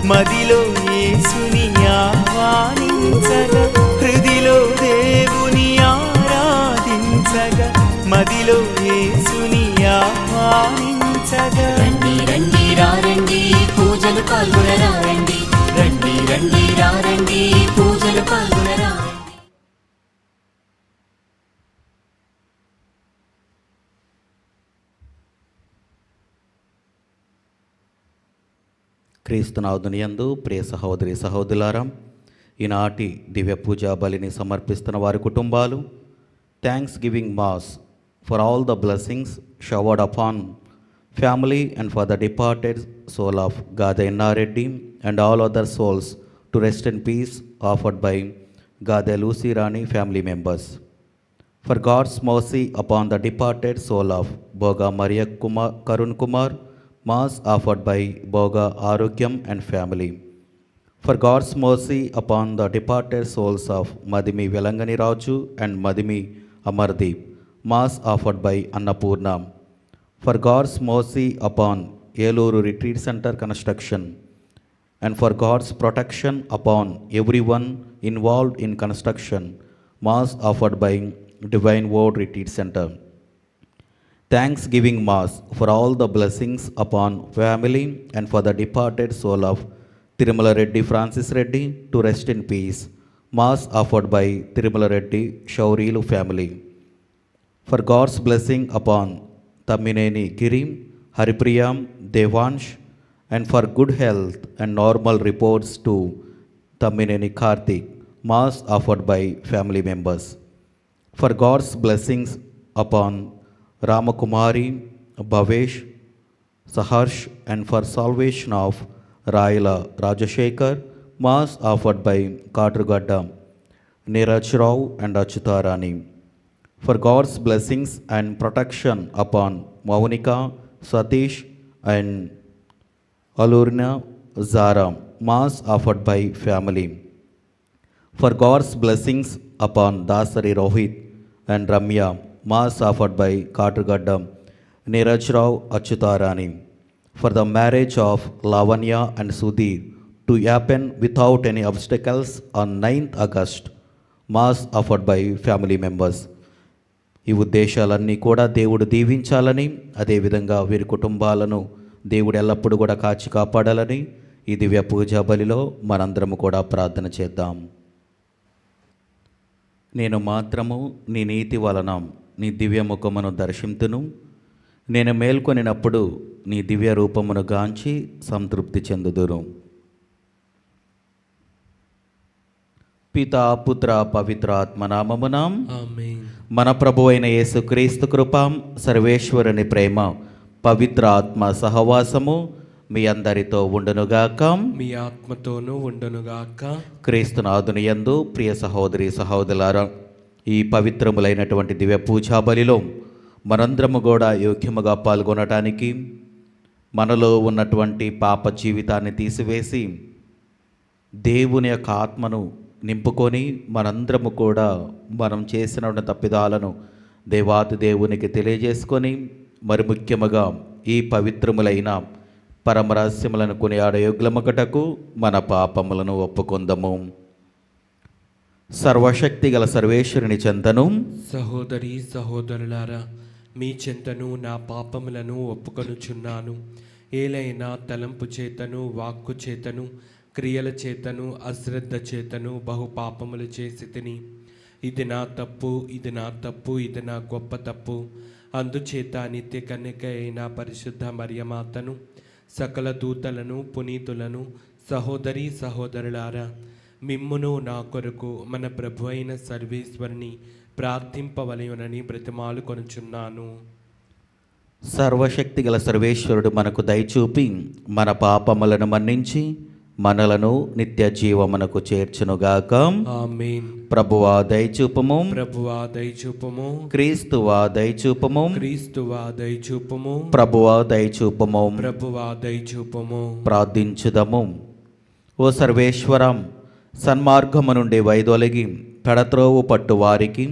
మదిలో యేసుని ఆహ్వానించగా, హృదిలో దేవుని ఆరాధించగా, మదిలో యేసుని ఆహ్వానించగా. రండి రండి రండి పూజలు పాల్గొనరా రండి, రండి రండి రండి పూజలు పాల్గొనరా. క్రీస్తునాథునియందు ప్రియ సహోదరి సహోదరులారా, ఈనాటి దివ్య పూజా బలిని సమర్పిస్తున్న వారి కుటుంబాలు, thanksgiving mass for all the blessings showered upon family and for the departed soul of Gade Ennareddy and all other souls to rest in peace offered by Gade Lucy Rani family members. For God's mercy upon the departed soul of Boga Maria Karun Kumar, Mass offered by Boga Arogyam and family. For God's mercy upon the departed souls of Madimi Velangani Raju and Madimi Amardeep, Mass offered by Annapurna. For God's mercy upon Eluru Retreat Center construction, and for God's protection upon everyone involved in construction, Mass offered by Divine Word Retreat Center. Thanksgiving Mass for all the blessings upon family and for the departed soul of Tirumala Reddy Francis Reddy to rest in peace. Mass offered by Tirumala Reddy Shaurilu family. For God's blessing upon Tammineni Giri, Haripriyam, Devansh, and for good health and normal reports to Tammineni Karthik. Mass offered by family members. For God's blessings upon Ramakumari, Bhavesh, Saharsh, and for salvation of Raila Rajashekar, Mass offered by Katragadda, Neeraj Rao and Achutarani. For God's blessings and protection upon Maunika, Satish, and Alurna Zara, Mass offered by family. For God's blessings upon Dasari Rohit and Ramya, Mass offered by Katragadda, Neeraj Rao, Achutarani. For the marriage of Lavanya and Sudhir to happen without any obstacles on 9th August, Mass offered by family members. ఈ ఉద్దేశాలన్నీ కూడా దేవుడు దీవించాలని, అదేవిధంగా వీరి కుటుంబాలను దేవుడు ఎల్లప్పుడూ కూడా కాచి కాపాడాలని ఈ దివ్య పూజా బలిలో మనందరము కూడా ప్రార్థన చేద్దాం. నేను మాత్రము నీ నీతి వలన నీ దివ్య ముఖమును దర్శింతును, నేను మేల్కొనినప్పుడు నీ దివ్య రూపమును గాంచి సంతృప్తి చెందుదురు. పితా పుత్ర పవిత్రాత్మ నామమున ఆమేన్. మన ప్రభు అయిన యేసుక్రీస్తు కృప, సర్వేశ్వరుని ప్రేమ, పవిత్ర ఆత్మ సహవాసము మీ అందరితో ఉండునుగాక, మీ ఆత్మతోనూ ఉండునుగాక. క్రీస్తునాథుని యందు ప్రియ సహోదరి సహోదరులారా, ఈ పవిత్రములైనటువంటి దివ్య పూజా బలిలో మనందరము కూడా యోగ్యముగా పాల్గొనటానికి, మనలో ఉన్నటువంటి పాప జీవితాన్ని తీసివేసి దేవుని యొక్క ఆత్మను నింపుకొని మనందరము కూడా మనం చేసిన తప్పిదాలను దేవాతి దేవునికి తెలియజేసుకొని, మరి ముఖ్యముగా ఈ పవిత్రములైన పరమరహస్యములను కొనియాడ యోగ్యమగటకు మన పాపములను ఒప్పుకొందము. సర్వశక్తి గల సర్వేశ్వరుని చెంతను సహోదరి సహోదరులారా, మీ చెంతను నా పాపములను ఒప్పుకొనుచున్నాను. ఏలైనా తలంపు చేతను, వాక్కు చేతను, క్రియల చేతను, అశ్రద్ధ చేతను బహు పాపములు చేసి తిని. ఇది నా తప్పు, ఇది నా తప్పు, ఇది నా గొప్ప తప్పు. అందుచేత నిత్య కన్యక అయిన పరిశుద్ధ మరియమాతను, సకల దూతలను, పునీతులను, సహోదరి సహోదరులారా, మిమ్మును నా కొరకు మన ప్రభు అయిన సర్వేశ్వరుని ప్రార్థింపవలయునని బ్రతిమాలు కొనుచున్నాను. సర్వశక్తి గల సర్వేశ్వరుడు మనకు దయచూపి మన పాపములను మన్నించి మనలను నిత్య జీవమునకు చేర్చునుగాక. ఆమేన్. ప్రభువా దయచూపము, ప్రభువా దయచూపము, క్రీస్తువా దయచూపము, క్రీస్తువా దయచూపము, ప్రభువా దయచూపము. ప్రభువా దయచూపము. ప్రార్థించుదము. ఓ సర్వేశ్వరం, సన్మార్గము నుండి వైదొలగి పెడత్రోవు పట్టు వారికి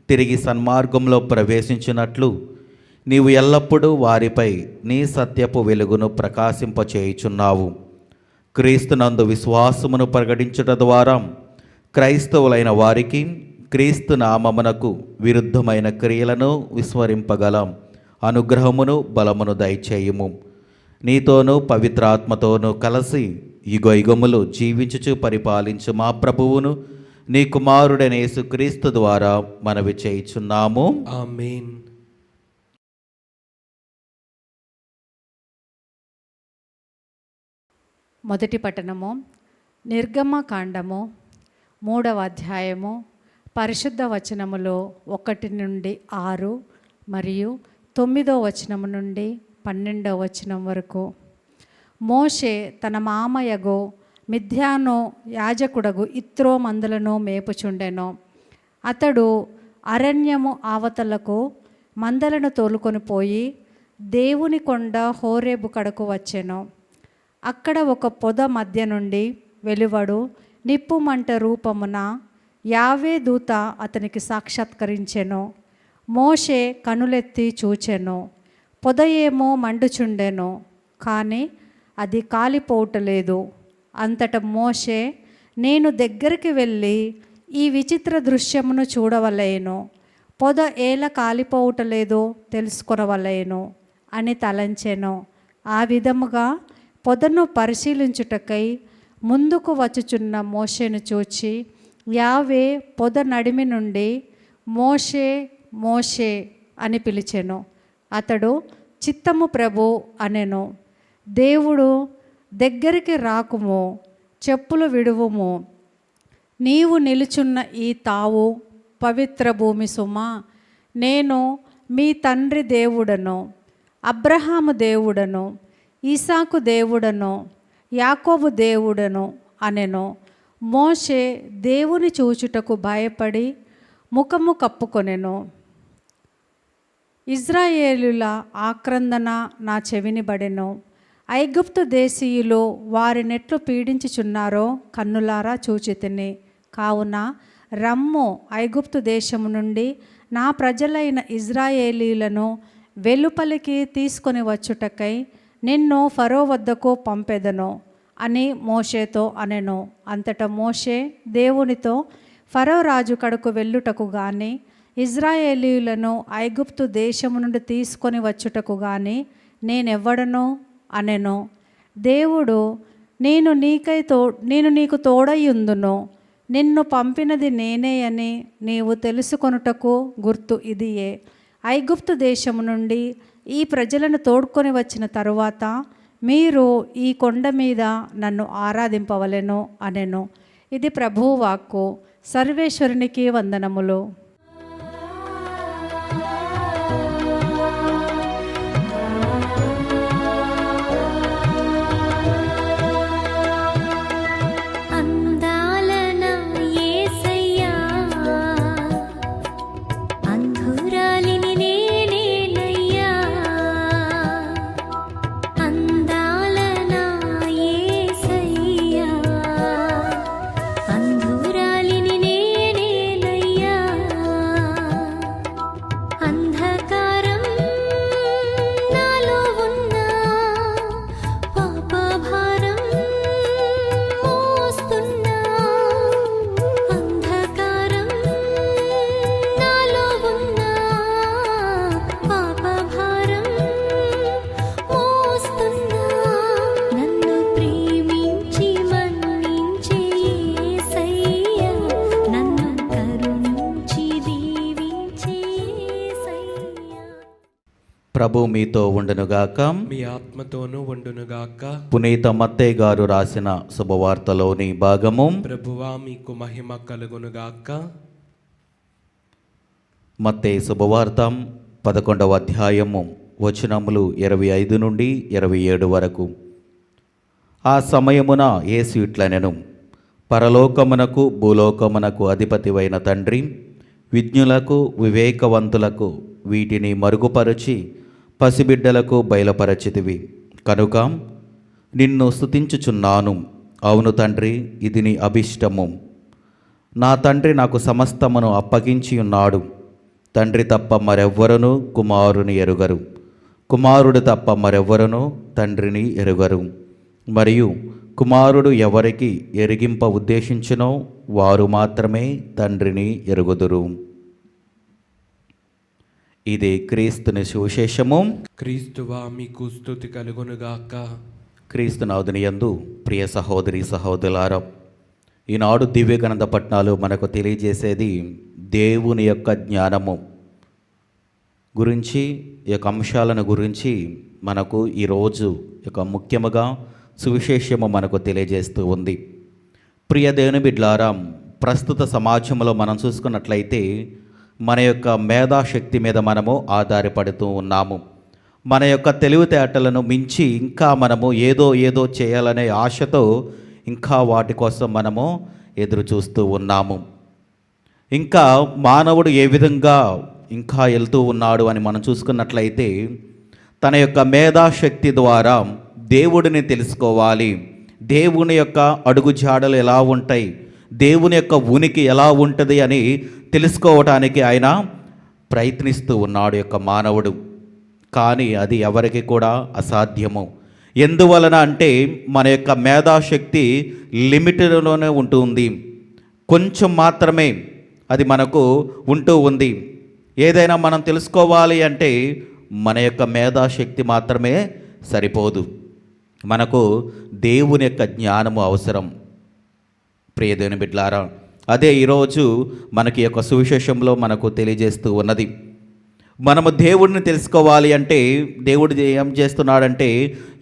తిరిగి సన్మార్గంలో ప్రవేశించినట్లు నీవు ఎల్లప్పుడూ వారిపై నీ సత్యపు వెలుగును ప్రకాశింపచేయుచున్నావు. క్రీస్తునందు విశ్వాసమును ప్రకటించుట ద్వారా క్రైస్తవులైన వారికి క్రీస్తు నామమునకు విరుద్ధమైన క్రియలను విస్మరింపగల అనుగ్రహమును బలమును దయచేయుము. నీతోనూ పవిత్రాత్మతోనూ కలిసి యుగయుగములు జీవించుచు పరిపాలించు మా ప్రభువును నీ కుమారుడైన యేసుక్రీస్తు ద్వారా మనవి చేయుచున్నాము. ఆమేన్. మొదటి పట్టణము నిర్గమకాండము 3వ అధ్యాయము పరిశుద్ధ వచనములో 1 నుండి 6 మరియు 9వ వచనము నుండి 12వ వచనం వరకు. మోషే తన మామయగో మిథ్యాను యాజకుడగు ఇత్రో మందలను మేపుచుండెను. అతడు అరణ్యము ఆవతలకు మందలను తోలుకొని పోయి దేవుని కొండ హోరేబు కడకు వచ్చెను. అక్కడ ఒక పొద మధ్య నుండి వెలువడు నిప్పు మంట రూపమున యావే దూత అతనికి సాక్షాత్కరించెను. మోషే కనులెత్తి చూచెను. పొద ఏమో మండుచుండెను, కానీ అది కాలిపోవటలేదు. అంతట మోషే, నేను దగ్గరికి వెళ్ళి ఈ విచిత్ర దృశ్యమును చూడవలేను, పొద ఏల కాలిపోవటలేదో తెలుసుకొనవలేను అని తలంచెను. ఆ విధముగా పొదను పరిశీలించుటకై ముందుకు వచ్చుచున్న మోషేను చూచి యావే పొద నడిమి నుండి మోషే మోషే అని పిలిచెను. అతడు చిత్తము ప్రభు అనెను. దేవుడు, దగ్గరికి రాకుము, చెప్పులు విడువుము, నీవు నిలుచున్న ఈ తావు పవిత్ర భూమి సుమా. నేను మీ తండ్రి దేవుడను, అబ్రహాము దేవుడను, ఈసాకు దేవుడను, యాకోబు దేవుడను అనెను. మోషే దేవుని చూచుటకు భయపడి ముఖము కప్పుకొనెను. ఇజ్రాయేలుల ఆక్రందన నా చెవిని బడెను. ఐగుప్తు దేశీయులు వారినెట్లు పీడించుచున్నారో కన్నులారా చూచితిని. కావున రమ్ము, ఐగుప్తు దేశము నుండి నా ప్రజలైన ఇజ్రాయేలీలను వెలుపలికి తీసుకొని వచ్చుటకై నిన్ను ఫరో వద్దకు పంపెదను అని మోషేతో అనెను. అంతటా మోషే దేవునితో, ఫరో రాజు కడకు వెళ్ళుటకు గాని ఇజ్రాయేలీయులను ఐగుప్తు దేశము నుండి తీసుకొని వచ్చుటకు గాని నేనెవ్వడను అనెను. దేవుడు, నేను నీకు తోడయ్యుందును, నిన్ను పంపినది నేనే అని నీవు తెలుసుకొనుటకు గుర్తు ఇదియే. ఐగుప్తు దేశము నుండి ఈ ప్రజలను తోడ్కొని వచ్చిన తరువాత మీరు ఈ కొండ మీద నన్ను ఆరాధింపవలెను అనెను. ఇది ప్రభువు వాక్కు. సర్వేశ్వరునికి వందనములు. అంధురాలిని నేనేనయ్యా. ప్రభు మీతో ఉండునుగాక. మీ ఆత్మతోనూ ఉండునుగాక. పునీత మత్తయి గారు రాసిన శుభవార్తలోని భాగము. ప్రభువా మీకు మహిమ కలుగునుగాక. మత్తయి శుభవార్త 11వ అధ్యాయము వచనములు 25 నుండి 27 వరకు. ఆ సమయమున యేసు ఇట్లనెను, పరలోకమునకు భూలోకమునకు అధిపతివైన తండ్రి, విజ్ఞులకు వివేకవంతులకు వీటిని మరుగుపరచి పసిబిడ్డలకు బయలుపరచితివి కనుక నిన్ను స్తుతించుచున్నాను. అవును తండ్రి, ఇది నీ అభిష్టము. నా తండ్రి నాకు సమస్తమును అప్పగించి ఉన్నాడు. తండ్రి తప్ప మరెవ్వరునూ కుమారుని ఎరుగరు, కుమారుడు తప్ప మరెవ్వరునూ తండ్రిని ఎరుగరు. మరియు కుమారుడు ఎవరికి ఎరిగింప ఉద్దేశించునో వారు మాత్రమే తండ్రిని ఎరుగుదురు. ఇది క్రీస్తుని సువిశేషము. క్రీస్తువా మీకు స్తుతి కలుగునుగాక. క్రీస్తునాథుని యందు ప్రియ సహోదరి సహోదరులారా, ఈనాడు దివ్య గ్రంథ పఠనాలు మనకు తెలియజేసేది దేవుని యొక్క జ్ఞానము గురించి, ఈ యొక్క అంశాలను గురించి మనకు ఈరోజు యొక్క ముఖ్యముగా సువిశేషము మనకు తెలియజేస్తూ ఉంది. ప్రియ దేవుని బిడ్డలారా, ప్రస్తుత సమాజంలో మనం చూసుకున్నట్లయితే మన యొక్క మేధాశక్తి మీద మనము ఆధారపడుతూ ఉన్నాము. మన యొక్క తెలివితేటలను మించి ఇంకా మనము ఏదో చేయాలనే ఆశతో ఇంకా వాటి కోసం మనము ఎదురు చూస్తూ ఉన్నాము. ఇంకా మానవుడు ఏ విధంగా ఇంకా వెళ్తూ ఉన్నాడు అని మనం చూసుకున్నట్లయితే తన యొక్క మేధాశక్తి ద్వారా దేవుడిని తెలుసుకోవాలి, దేవుని యొక్క అడుగుజాడలు ఎలా ఉంటాయి, దేవుని యొక్క ఉనికి ఎలా ఉంటుంది అని తెలుసుకోవటానికి ఆయన ప్రయత్నిస్తూ ఉన్నాడు యొక్క మానవుడు. కానీ అది ఎవరికి కూడా అసాధ్యము. ఎందువలన అంటే మన యొక్క మేధాశక్తి లిమిటెడ్లోనే ఉంటుంది, కొంచెం మాత్రమే అది మనకు ఉంటూ ఉంది. ఏదైనా మనం తెలుసుకోవాలి అంటే మన యొక్క మేధాశక్తి మాత్రమే సరిపోదు, మనకు దేవుని యొక్క జ్ఞానము అవసరం. ప్రియదేవుని బిడ్డలారా, అదే ఈరోజు మనకి యొక్క సువిశేషంలో మనకు తెలియజేస్తూ ఉన్నది. మనము దేవుడిని తెలుసుకోవాలి అంటే దేవుడు ఏం చేస్తున్నాడంటే,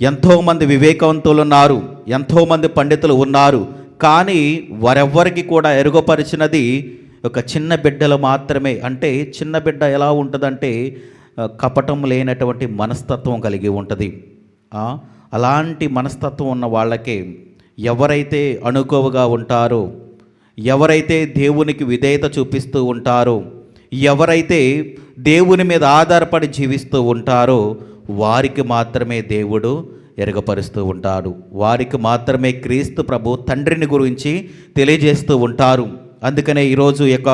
ఎంతోమంది వివేకవంతులు ఉన్నారు, ఎంతోమంది పండితులు ఉన్నారు, కానీ వారెవ్వరికి కూడా ఎరుగపరిచినది ఒక చిన్న బిడ్డలు మాత్రమే. అంటే చిన్న బిడ్డ ఎలా ఉంటుందంటే కపటం లేనటువంటి మనస్తత్వం కలిగి ఉంటుంది. అలాంటి మనస్తత్వం ఉన్న వాళ్ళకే ఎవరైతే అణుకువగా ఉంటారో, ఎవరైతే దేవునికి విధేయత చూపిస్తూ ఉంటారో, ఎవరైతే దేవుని మీద ఆధారపడి జీవిస్తూ ఉంటారో వారికి మాత్రమే దేవుడు ఎరగపరుస్తూ ఉంటాడు. వారికి మాత్రమే క్రీస్తు ప్రభు తండ్రిని గురించి తెలియజేస్తూ ఉంటారు. అందుకనే ఈరోజు యొక్క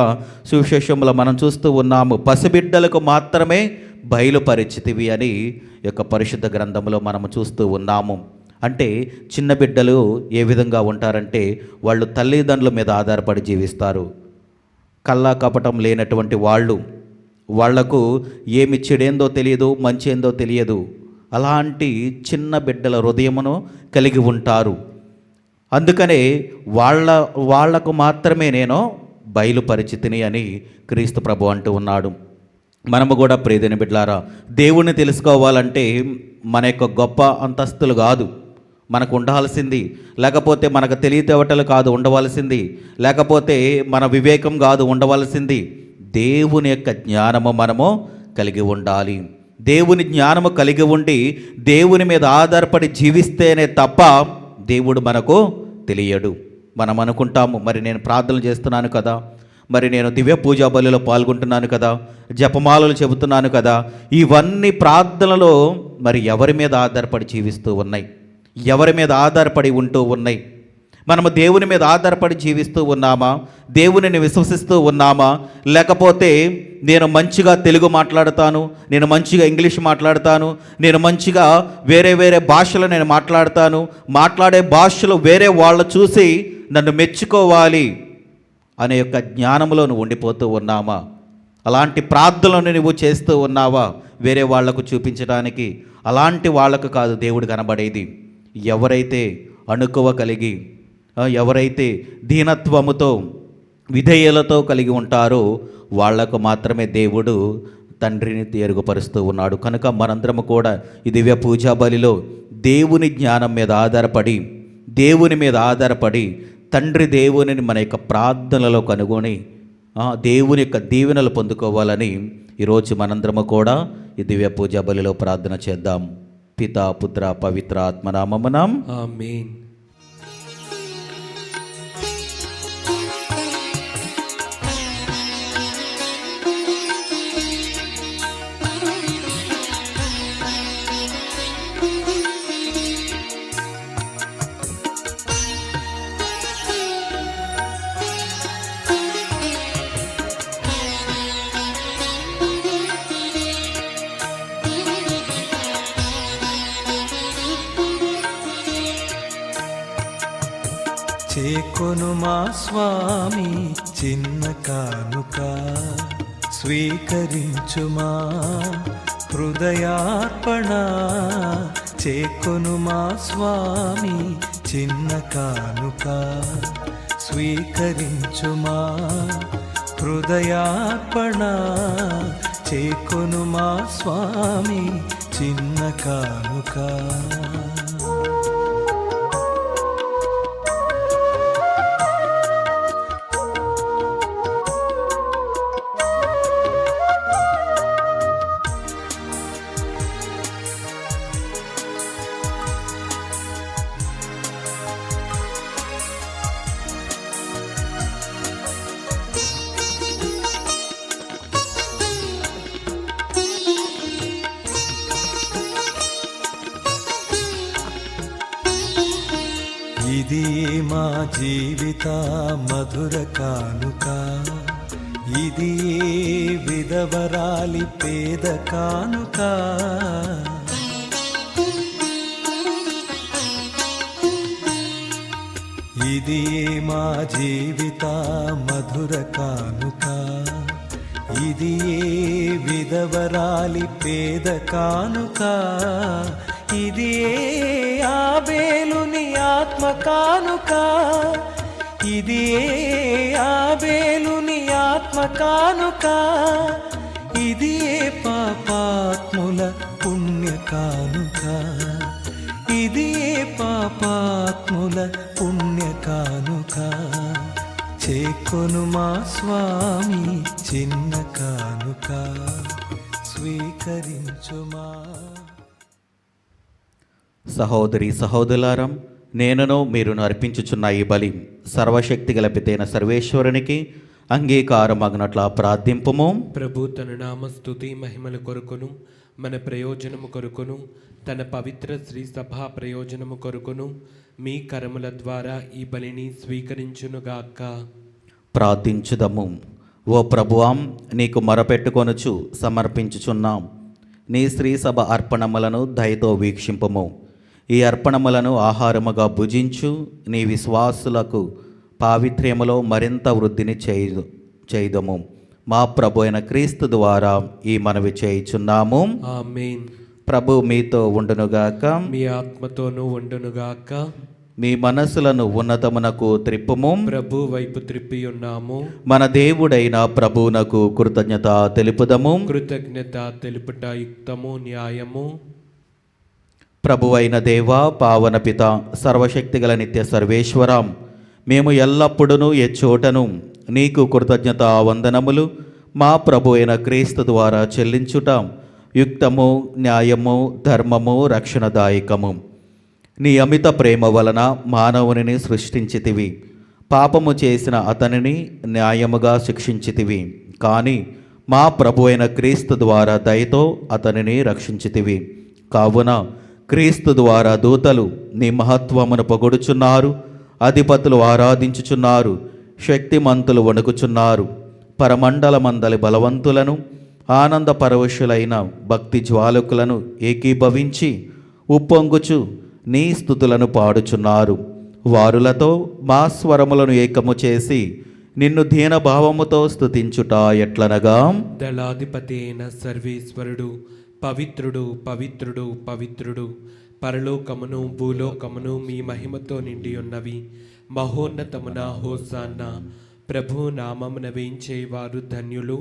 సువిశేషంలో మనం చూస్తూ ఉన్నాము, పసిబిడ్డలకు మాత్రమే బయలుపరిచితివి అని యొక్క పరిశుద్ధ గ్రంథంలో మనము చూస్తూ ఉన్నాము. అంటే చిన్న బిడ్డలు ఏ విధంగా ఉంటారంటే వాళ్ళు తల్లిదండ్రుల మీద ఆధారపడి జీవిస్తారు. కల్లా కపటం లేనటువంటి వాళ్లకు ఏమి చెడేందో తెలియదు, మంచి ఏందో తెలియదు. అలాంటి చిన్న బిడ్డల హృదయమును కలిగి ఉంటారు. అందుకనే వాళ్లకు మాత్రమే నేను బయలుపరిచితిని అని క్రీస్తు ప్రభు అంటూ ఉన్నాడు. మనము కూడా ప్రియదేవుని బిడ్డలారా, దేవుణ్ణి తెలుసుకోవాలంటే మన యొక్క గొప్ప అంతస్తులు కాదు మనకు ఉండాల్సింది, లేకపోతే మనకు తెలివితేటలు కాదు ఉండవలసింది, లేకపోతే మన వివేకం కాదు ఉండవలసింది, దేవుని యొక్క జ్ఞానము మనము కలిగి ఉండాలి. దేవుని జ్ఞానము కలిగి ఉండి దేవుని మీద ఆధారపడి జీవిస్తేనే తప్ప దేవుడు మనకు తెలియడు. మనం అనుకుంటాము, మరి నేను ప్రార్థనలు చేస్తున్నాను కదా, మరి నేను దివ్య పూజా బలిలో పాల్గొంటున్నాను కదా, జపమాలలు చెబుతున్నాను కదా, ఇవన్నీ ప్రార్థనలో మరి ఎవరి మీద ఆధారపడి జీవిస్తూ ఉన్నాయి, ఎవరి మీద ఆధారపడి ఉంటూ ఉన్నాయి? మనము దేవుని మీద ఆధారపడి జీవిస్తూ ఉన్నామా? దేవునిని విశ్వసిస్తూ ఉన్నామా? లేకపోతే నేను మంచిగా తెలుగు మాట్లాడతాను, నేను మంచిగా ఇంగ్లీష్ మాట్లాడతాను, నేను మంచిగా వేరే భాషలు నేను మాట్లాడతాను, మాట్లాడే భాషలు వేరే వాళ్ళు చూసి నన్ను మెచ్చుకోవాలి అనే యొక్క జ్ఞానంలో నువ్వు ఉండిపోతూ ఉన్నామా? అలాంటి ప్రార్థనలను నువ్వు చేస్తూ ఉన్నావా వేరే వాళ్లకు చూపించడానికి? అలాంటి వాళ్లకు కాదు దేవుడు కనబడేది. ఎవరైతే అణుకువ కలిగి, ఎవరైతే దీనత్వముతో విధేయలతో కలిగి ఉంటారో వాళ్లకు మాత్రమే దేవుడు తండ్రిని ఎరుగుపరుస్తూ ఉన్నాడు. కనుక మనందరము కూడా ఈ దివ్య పూజా బలిలో దేవుని జ్ఞానం మీద ఆధారపడి, దేవుని మీద ఆధారపడి తండ్రి దేవునిని మన యొక్క ప్రార్థనలో కనుగొని దేవుని యొక్క దీవెనలు పొందుకోవాలని ఈరోజు మనందరము కూడా ఈ దివ్య పూజా బలిలో ప్రార్థన చేద్దాం. పితా పుత్ర పవిత్ర ఆత్మనామమున ఆమేన్. చేకొను మా స్వామి చిన్న కానుక, స్వీకరించుమా హృదయార్పణ. చేకొను మా స్వామి చిన్న కానుక, స్వీకరించుమా హృదయార్పణ. చేకొను మా స్వామి చిన్న కానుక. ఇది మా జీవిత మధుర కానుక, ఇది విధవరాలి పేద కానుక. ఇది మా జీవిత మధుర కానుక, ఇది విధవరాలి పేద కానుక. ఇది ఆబేలుని ఆత్మ కానుక, ఇది ఆబేలుని ఆత్మ కానుక. ఇది పాపాత్ముల పుణ్య కానుక, ఇది పాపాత్ముల పుణ్య కానుక. చేకొను మా స్వామి చిన్న కానుక, స్వీకరించుమా. సహోదరి సహోదరులారం, నేనును మీరును అర్పించుచున్న ఈ బలి సర్వశక్తి గల పితైన సర్వేశ్వరునికి అంగీకారమగినట్ల ప్రార్థింపుము. ప్రభు తన నామస్తుతి మహిమల కొరకును మన ప్రయోజనము కొరకును తన పవిత్ర శ్రీ సభా ప్రయోజనము కొరకును మీ కరముల ద్వారా ఈ బలిని స్వీకరించునుగాక. ప్రార్థించుదము. ఓ ప్రభువాం, నీకు మొరపెట్టుకొనుచు సమర్పించుచున్నాం నీ శ్రీ సభ అర్పణములను దయతో వీక్షింపము. ఈ అర్పణములను ఆహారముగా భుజించు నీ విశ్వాసులకు పావిత్ర్యములో మరింత వృద్ధిని చేయుదము. మా ప్రభు అయిన క్రీస్తు ద్వారా ఈ మనవి చేయుచున్నాము. ఆమేన్. ప్రభు మీతో ఉండునుగాక, మీ ఆత్మతోనూ ఉండునుగాక. మీ మనసులను ఉన్నతమునకు త్రిప్పుము. ప్రభు వైపు త్రిప్పి ఉన్నాము. మన దేవుడైన ప్రభువునకు కృతజ్ఞత తెలుపుదము. కృతజ్ఞత తెలుపుట యుక్తము, న్యాయము. ప్రభువైన దేవా, పావన పిత, సర్వశక్తిగల నిత్య సర్వేశ్వరం, మేము ఎల్లప్పుడూ ఎచ్చోటను నీకు కృతజ్ఞత వందనములు మా ప్రభు అయిన క్రీస్తు ద్వారా చెల్లించుట యుక్తము, న్యాయము, ధర్మము, రక్షణదాయకము. నీ అమిత ప్రేమ వలన మానవునిని సృష్టించితివి. పాపము చేసిన అతనిని న్యాయముగా శిక్షించితివి. కానీ మా ప్రభు అయిన క్రీస్తు ద్వారా దయతో అతనిని రక్షించితివి. కావున క్రీస్తు ద్వారా దూతలు నీ మహత్వమును పొగడుచున్నారు, అధిపతులు ఆరాధించుచున్నారు, శక్తిమంతులు వణుకుచున్నారు. పరమండలమందలి బలవంతులను, ఆనంద పరవశులైన భక్తి జ్వాలకులను ఏకీభవించి ఉప్పొంగుచు నీ స్తుతులను పాడుచున్నారు. వారులతో మా స్వరములను ఏకము చేసి నిన్ను దీనభావముతో స్తుతించుట ఎట్లనగా, దళాధిపతి అయిన సర్వేశ్వరుడు పవిత్రుడు, పవిత్రుడు, పవిత్రుడు. పరలోకమును భూలోకమును మీ మహిమతో నిండి ఉన్నవి. మహోన్నతమున హోసాన్న. ప్రభు నామమున వేయించేవారు ధన్యులు.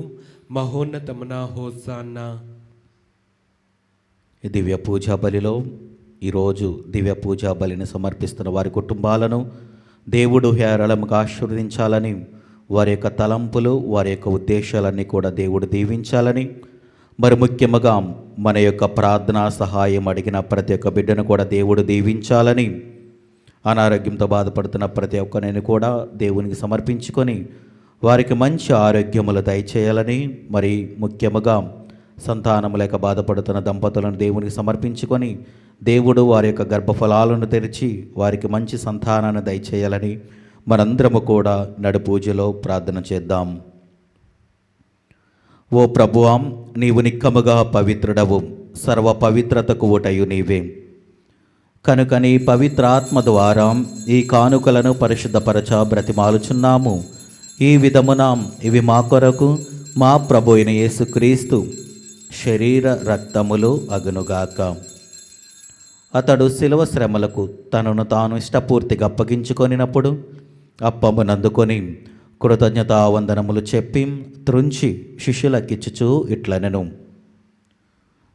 మహోన్నతమున హోసాన్నా. ఈ దివ్య పూజా బలిలో ఈరోజు దివ్య పూజా బలిని సమర్పిస్తున్న వారి కుటుంబాలను దేవుడు హేరళముగా ఆశీర్వదించాలని, వారి యొక్క తలంపులు, వారి యొక్క ఉద్దేశాలన్నీ కూడా దేవుడు దీవించాలని, మరి ముఖ్యంగా మన యొక్క ప్రార్థనా సహాయం అడిగిన ప్రతి ఒక్క బిడ్డను కూడా దేవుడు దీవించాలని, అనారోగ్యంతో బాధపడుతున్న ప్రతి ఒక్కరిని కూడా దేవునికి సమర్పించుకొని వారికి మంచి ఆరోగ్యములు దయచేయాలని, మరి ముఖ్యంగా సంతానము లేక బాధపడుతున్న దంపతులను దేవునికి సమర్పించుకొని దేవుడు వారి యొక్క గర్భఫలాలను తెరిచి వారికి మంచి సంతానాన్ని దయచేయాలని మనందరము కూడా నడు పూజలో ప్రార్థన చేద్దాం. ఓ ప్రభువాం, నీవు నిక్కముగా పవిత్రుడవు, సర్వ పవిత్రతకు ఊటయు నీవే. కనుక నీ పవిత్రాత్మ ద్వారా ఈ కానుకలను పరిశుద్ధపరచ బ్రతిమాలుచున్నాము. ఈ విధమున ఇవి మా కొరకు మా ప్రభు అయిన యేసుక్రీస్తు శరీర రక్తములు అగునుగాక. అతడు శిలువ శ్రమలకు తనను తాను ఇష్టపూర్తిగా అప్పగించుకొనినప్పుడు అప్పమునందుకొని కృతజ్ఞతావందనములు చెప్పి త్రుంచి శిష్యులకిచ్చుచూ ఇట్లనెను,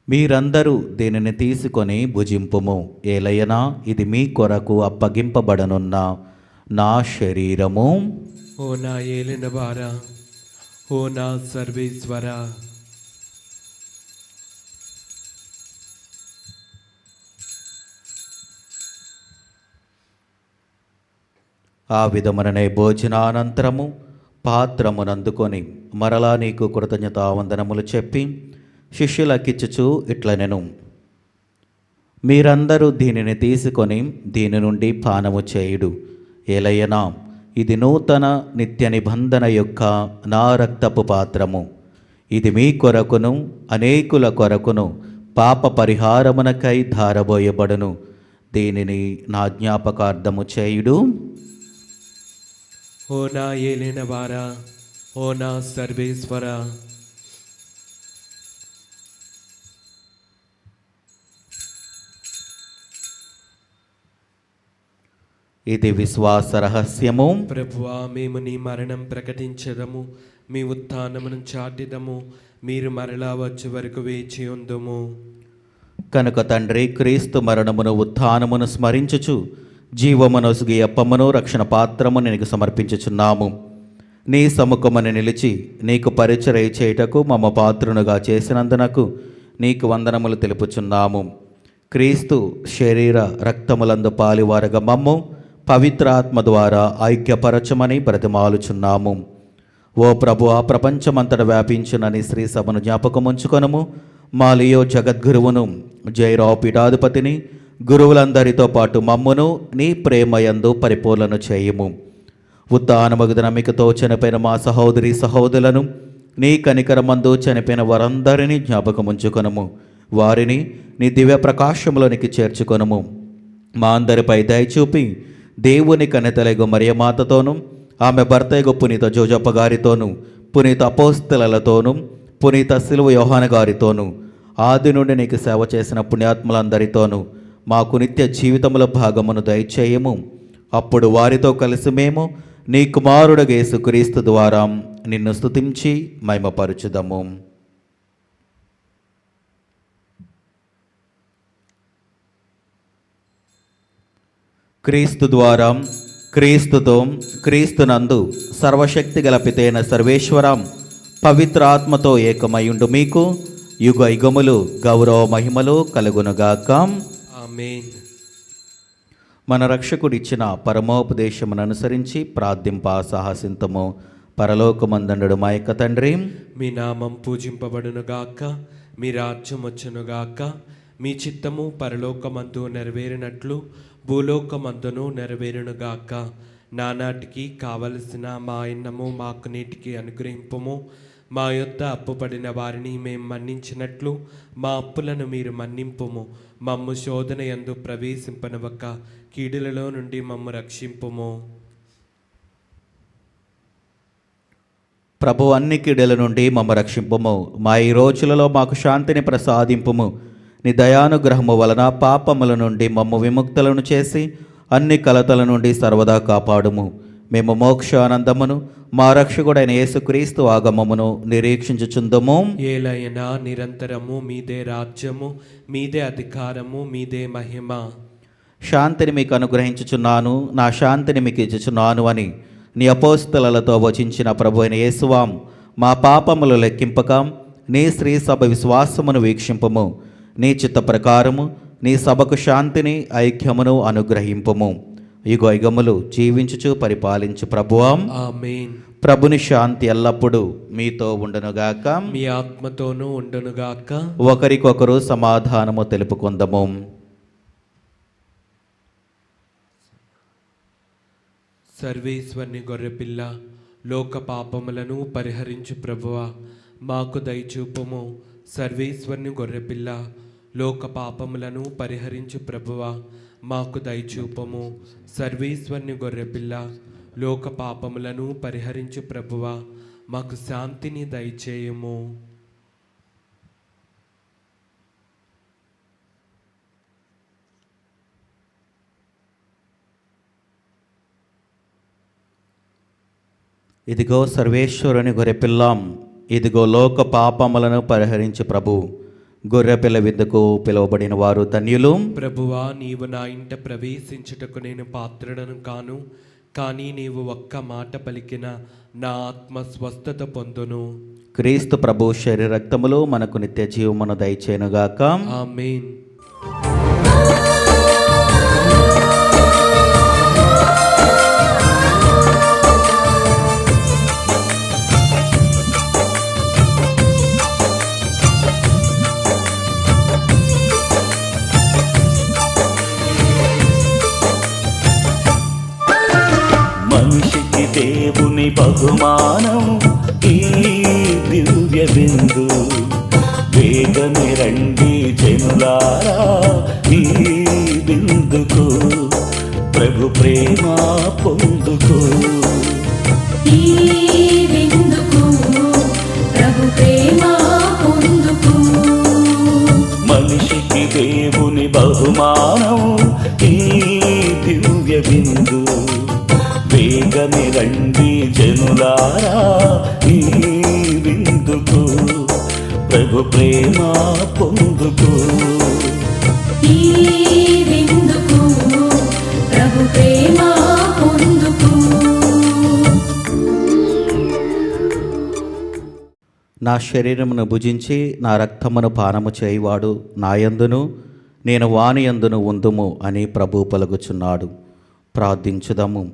మీరందరూ దీనిని తీసుకొని భుజింపుము. ఏలయనా ఇది మీ కొరకు అప్పగింపబడనున్న నా శరీరము. ఓ నా ఏలినవారా, ఓ నా సర్వేశ్వరా, ఆ విధముననే భోజనానంతరము పాత్రమునందుకొని మరలా నీకు కృతజ్ఞతావందనములు చెప్పి శిష్యులకిచ్చుచూ ఇట్లనెను, మీరందరూ దీనిని తీసుకొని దీని నుండి పానము చేయుడు. ఏలయనా ఇది నూతన నిత్య నిబంధన యొక్క నా రక్తపు పాత్రము. ఇది మీ కొరకును అనేకుల కొరకును పాప పరిహారమునకై ధారబోయబడును. దీనిని నా జ్ఞాపకార్థము చేయుడు. ఓ నా ఏలినవారా, ఓ నా సర్వేశ్వరా, ఇది విశ్వాస రహస్యము. ప్రభువా, మేము నీ మరణం ప్రకటించదము, మీ ఉత్థానమును చాటిదము, మీరు మరలా వచ్చే వరకు వేచి ఉందుము. కనుక తండ్రి, క్రీస్తు మరణమును ఉత్థానమును స్మరించుచు జీవమనొసుగి అప్పమును రక్షణ పాత్రమును నీకు సమర్పించుచున్నాము. నీ సముఖమును నిలిచి నీకు పరిచర్య చేయుటకు మమ్మ పాత్రునుగా చేసినందునకు నీకు వందనములు తెలుపుచున్నాము. క్రీస్తు శరీర రక్తములందు పాలివారగా మమ్ము పవిత్రాత్మ ద్వారా ఐక్యపరచమని బ్రతిమాలుచున్నాము. ఓ ప్రభు, ఆ ప్రపంచమంతట వ్యాపించిన నీ శ్రీ సభను జ్ఞాపకముంచుకొనుము. మా లియో జగద్గురువును, జైరావు పీఠాధిపతిని, గురువులందరితో పాటు మమ్మును నీ ప్రేమయందు పరిపూర్ణను చేయుము. ఉత్థానమగు నమ్మికతో చనిపోయిన మా సహోదరి సహోదరులను, నీ కనికరమందు చనిపోయిన వారందరినీ జ్ఞాపకముంచుకొనుము. వారిని నీ దివ్య ప్రకాశములోనికి చేర్చుకొనుము. మా అందరిపై దయచూపి దేవుని కన్నెతలెగు మరియమాతతోనూ, ఆమె భర్తయగు పునీత జోజప్ప గారితోనూ, పునీత అపోస్తలతోనూ, పునీత సిలువ యోహాన గారితోనూ, ఆది నుండి నీకు సేవ చేసిన పుణ్యాత్ములందరితోనూ మాకు నిత్య జీవితముల భాగమును దయచేయము. అప్పుడు వారితో కలిసి మేము నీ కుమారుడగు యేసుక్రీస్తు ద్వారా నిన్ను స్తుతించి మహిమపరచుదము. క్రీస్తు ద్వారా, క్రీస్తుతో, క్రీస్తునందు సర్వశక్తి గల పితైన సర్వేశ్వరం పవిత్ర ఆత్మతో ఏకమయుండు మీకు యుగ యుగములు గౌరవ మహిమలు కలుగునుగాక. ఆమేన్. మన రక్షకుడిచ్చిన పరమోపదేశమును అనుసరించి ప్రార్థింప సాహసింతము. పరలోకమందుండు మా యొక్క తండ్రి, మీ నామం పూజింపబడునుగాక, మీ రాజ్యం వచ్చునుగాక, మీ చిత్తము పరలోకమందు నెరవేరినట్లు భూలోకమందును నెరవేరునుగాక. నానాటికి కావలసిన మా అన్నము మాకు నీటికి అనుగ్రహింపుము. మా యొద్ద అప్పుపడిన వారిని మేము మన్నించినట్లు మా అప్పులను మీరు మన్నింపుము. మమ్ము శోధన యందు ప్రవేశింపనవక కీడులలో నుండి మమ్ము రక్షింపుము. ప్రభు, అన్ని కీడుల నుండి మమ్మ రక్షింపుము. మా ఈ రోజులలో మాకు శాంతిని ప్రసాదింపుము. నీ దయానుగ్రహము వలన పాపముల నుండి మమ్ము విముక్తులను చేసి అన్ని కలతల నుండి సర్వదా కాపాడుము. మేము మోక్షానందమును మా రక్షకుడైన యేసుక్రీస్తు ఆగమమును నిరీక్షించుచుందుము. ఏలైనా నిరంతరము మీదే రాజ్యము, మీదే అధికారము, మీదే మహిమ. శాంతిని మీకు అనుగ్రహించుచున్నాను, నా శాంతిని మీకు ఇచ్చుచున్నాను అని నీ అపోస్తలతో వచించిన ప్రభు అయిన యేసువాం, మా పాపములు లెక్కింపక నీ శ్రీ సభ విశ్వాసమును వీక్షింపము. నీ చిత్త ప్రకారము నీ సభకు శాంతిని ఐక్యమును అనుగ్రహింపము. యుగయుగములు జీవించుచు పరిపాలించు ప్రభువాం. ఆమేన్. ప్రభుని శాంతి ఎల్లప్పుడూ మీతో ఉండునుగాక, మీ ఆత్మతోనూ ఉండునుగాక. ఒకరికొకరు సమాధానము తెలుపుకుందము. సర్వేశ్వరుని గొర్రెపిల్ల, లోక పాపములను పరిహరించు ప్రభువా, మాకు దయచూపుము. సర్వేశ్వరుని గొర్రెపిల్ల, లోక పాపములను పరిహరించు ప్రభువా, మాకు దయచూపము. సర్వేశ్వరుని గొర్రెపిల్ల, లోక పాపములను పరిహరించు ప్రభువా, మాకు శాంతిని దయచేయము. ఇదిగో సర్వేశ్వరుని గొర్రెపిల్లాం, ఇదిగో లోక పాపములను పరిహరించు ప్రభు. గొర్రెపిల్ల విందుకు పిలువబడిన వారు ధన్యులు. ప్రభువా, నీవు నా ఇంట ప్రవేశించుటకు నేను పాత్రుడను కాను, కానీ నీవు ఒక్క మాట పలికిన నా ఆత్మ స్వస్థత పొందును. క్రీస్తు ప్రభు శరీర రక్తములు మనకు నిత్య జీవమును దయచేయునుగాక. ఆమేన్. మనిషికి దేవుని బహుమానం ఈ దివ్య బిందు. వేగమే రండి జనులారా ఈ బిందుకు, ప్రభు ప్రేమ పొందుకు. ఈ విందుకు ప్రభు ప్రేమ పొందుకు. మనిషికి దేవుని బహుమానం ఈ దివ్య బిందు. వేగమే రండి జనులారా ఈ విందుకు, ప్రభు ప్రేమ పొందుకు. ఈ విందుకు ప్రభు ప్రేమ పొందుకు. నా శరీరమును భుజించి నా రక్తమును పానము చేయువాడు నాయందును నేను వానియందును ఉందుము అని ప్రభు పలుకుచున్నాడు. ప్రార్థించుదము.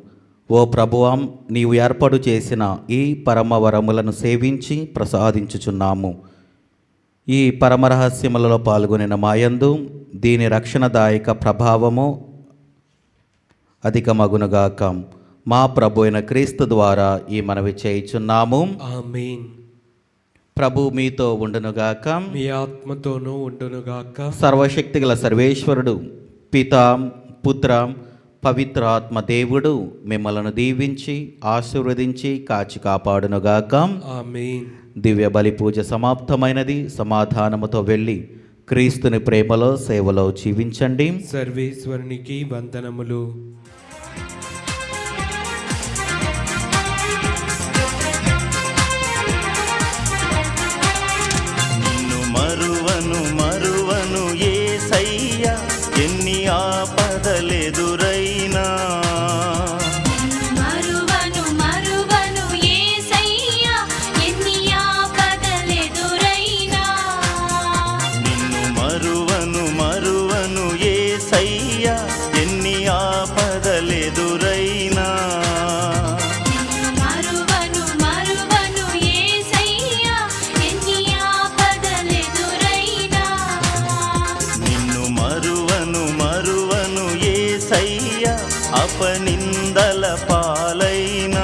ఓ ప్రభువాం, నీవు ఏర్పాటు చేసిన ఈ పరమవరములను సేవించి ప్రసాదించుచున్నాము. ఈ పరమరహస్యములలో పాల్గొనిన మాయందు దీని రక్షణదాయక ప్రభావము అధికమగునుగాక. మా ప్రభు అయిన క్రీస్తు ద్వారా ఈ మనవి చేయుచున్నాము. ఆమేన్. ప్రభు మీతో ఉండునుగాక, మీ ఆత్మతోనూ ఉండునుగాక. సర్వశక్తిగల సర్వేశ్వరుడు పితా పుత్ర పవిత్రాత్మ దేవుడు మిమ్మలను దీవించి ఆశీర్వదించి కాచి కాపాడునుగాక. ఆమేన్. దివ్య బలి పూజ సమాప్తమైనది. సమాధానముతో వెళ్ళి క్రీస్తుని ప్రేమలో సేవలో జీవించండి. సర్వేశ్వరునికి వందనములు. నిన్ను మరువను మరువను యేసయ్యా, ఎన్ని ఆపదలెదురైనా. మరువను మరువను యేసయ్యా, ఎన్ని ఆపదలెదురైనా. నిన్ను మరువను మరువను యేసయ్యా, ఎన్ని ఆపదలెదురైనా. మరువను మరువను యేసయ్యా, ఎన్ని ఆపదలెదురైనా. నిన్ను మరువను మరువను యేసయ్యా, అపనిందల పాలైన.